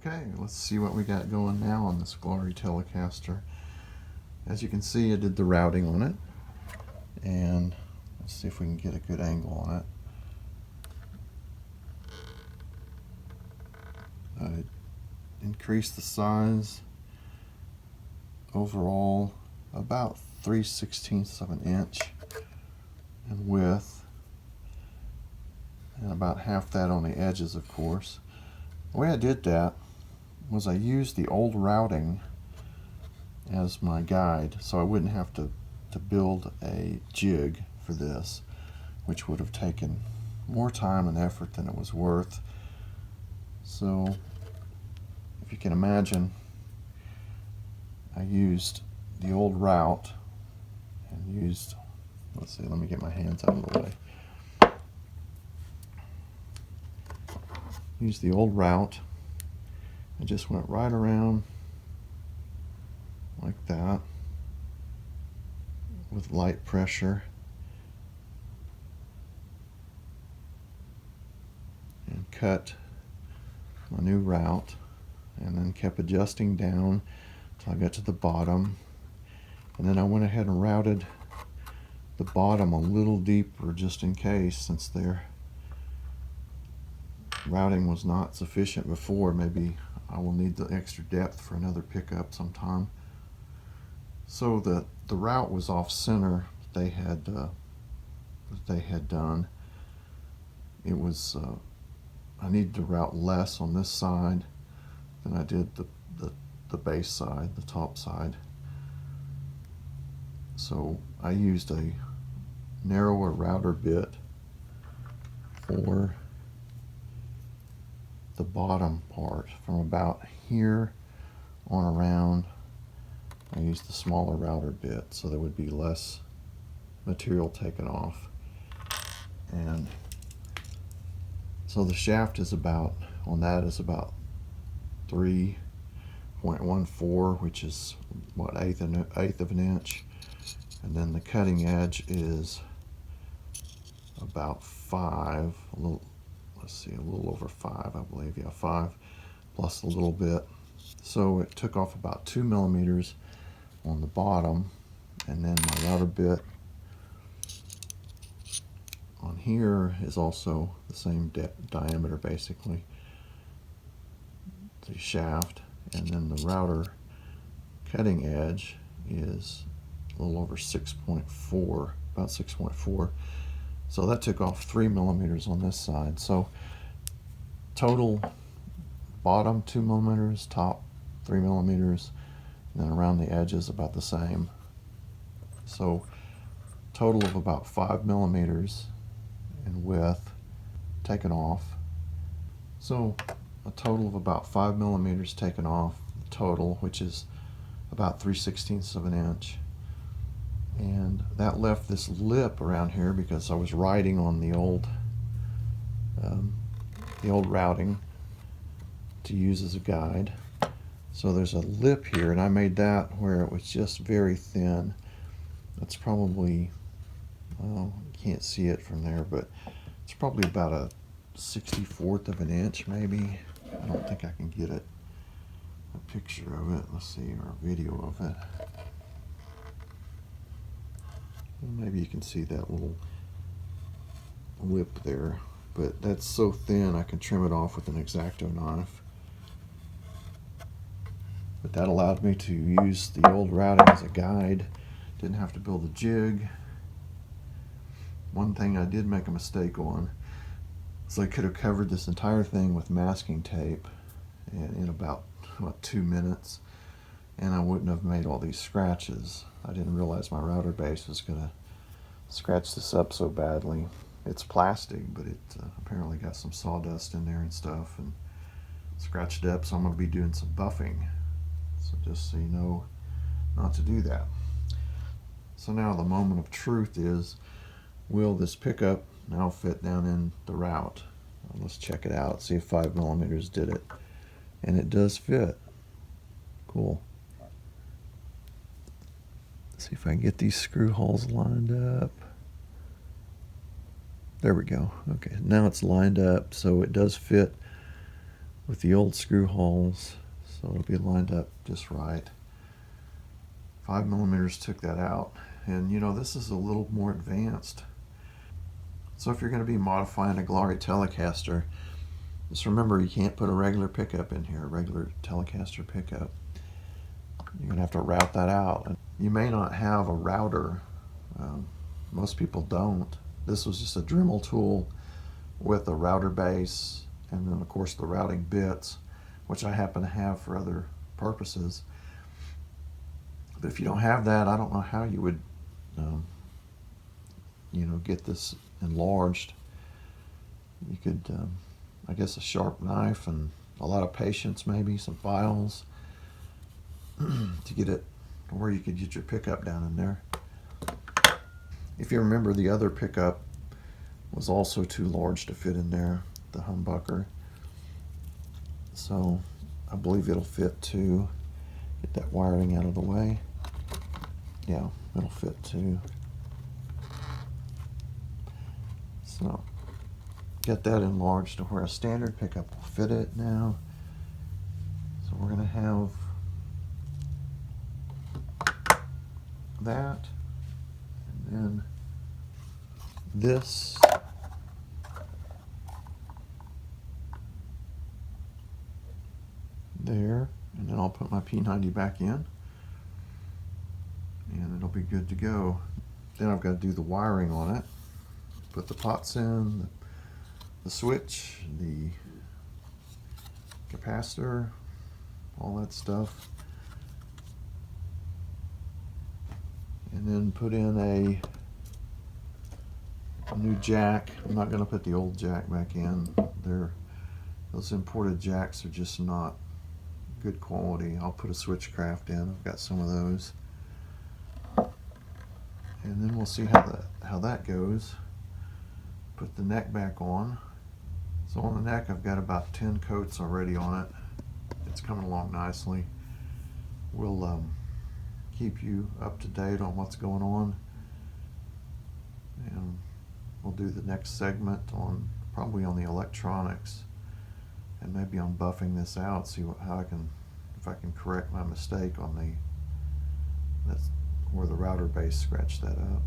Okay, let's see what we got going now on this Glarry Telecaster. As you can see, I did the routing on it, and let's see if we can get a good angle on it. I increased the size overall about 3/16 of an inch in width, and about half that on the edges, of course. The way I did that was I used the old routing as my guide, so I wouldn't have to build a jig for this, which would have taken more time and effort than it was worth. So if you can imagine, I used the old route and used, let's see, let me get my hands out of the way. Used the old route and just went right around like that with light pressure, and cut my new route, and then kept adjusting down until I got to the bottom, and then I went ahead and routed the bottom a little deeper just in case, since their routing was not sufficient before. Maybe I will need the extra depth for another pickup sometime. So the route was off center. They had done. It was I needed to route less on this side than I did the base side, the top side. So I used a narrower router bit for the bottom part. From about here on around, I used the smaller router bit so there would be less material taken off. And so the shaft is about, on that is about 3.14, which is what, eighth of an inch, and then the cutting edge is about 5, a little, let's see, a little over 5, I believe, yeah, 5 plus a little bit. So it took off about 2 millimeters on the bottom, and then my router bit on here is also the same diameter, basically, the shaft, and then the router cutting edge is a little over 6.4, about 6.4. So that took off 3 millimeters on this side. So total bottom 2 millimeters, top 3 millimeters, and then around the edges about the same. So total of about 5 millimeters in width taken off. So a total of about 5 millimeters taken off total, which is about 3/16 of an inch. And that left this lip around here because I was writing on the old routing to use as a guide. So there's a lip here, and I made that where it was just very thin. That's probably, well, you can't see it from there, but it's probably about a 64th of an inch, maybe. I don't think I can get a picture of it. Let's see, or a video of it. Maybe you can see that little lip there, but that's so thin I can trim it off with an X-Acto knife. But that allowed me to use the old routing as a guide. Didn't have to build a jig. One thing I did make a mistake on is I could have covered this entire thing with masking tape in about 2 minutes, and I wouldn't have made all these scratches. I didn't realize my router base was going to scratch this up so badly. It's plastic, but it apparently got some sawdust in there and stuff and scratched up, so I'm going to be doing some buffing. So just so you know not to do that. So now the moment of truth is, will this pickup now fit down in the route? Let's check it out, see if 5 millimeters did it. And it does fit. Cool. See if I can get these screw holes lined up. There we go. Okay, now it's lined up, so it does fit with the old screw holes, so it'll be lined up just right. 5mm took that out, and you know, this is a little more advanced. So if you're going to be modifying a Glarry Telecaster, just remember you can't put a regular pickup in here, a regular Telecaster pickup. You're going to have to route that out. And you may not have a router. Most people don't. This was just a Dremel tool with a router base, and then of course the routing bits, which I happen to have for other purposes. But if you don't have that, I don't know how you would you know, get this enlarged. You could I guess a sharp knife and a lot of patience, maybe some files to get it to where you could get your pickup down in there. If you remember, the other pickup was also too large to fit in there, the humbucker. So I believe it'll fit too. Get that wiring out of the way. Yeah, it'll fit too. So get that enlarged to where a standard pickup will fit it now. So we're going to have that, and then this. There, and then I'll put my P90 back in, and it'll be good to go. Then I've got to do the wiring on it. Put the pots in, the switch, the capacitor, all that stuff. And then put in a new jack. I'm not going to put the old jack back in. Those imported jacks are just not good quality. I'll put a switchcraft in. I've got some of those. And then we'll see how that goes. Put the neck back on. So on the neck I've got about 10 coats already on it. It's coming along nicely. We'll keep you up to date on what's going on, and we'll do the next segment on probably on the electronics, and maybe on buffing this out, see if I can correct my mistake on that's where the router base scratched that up.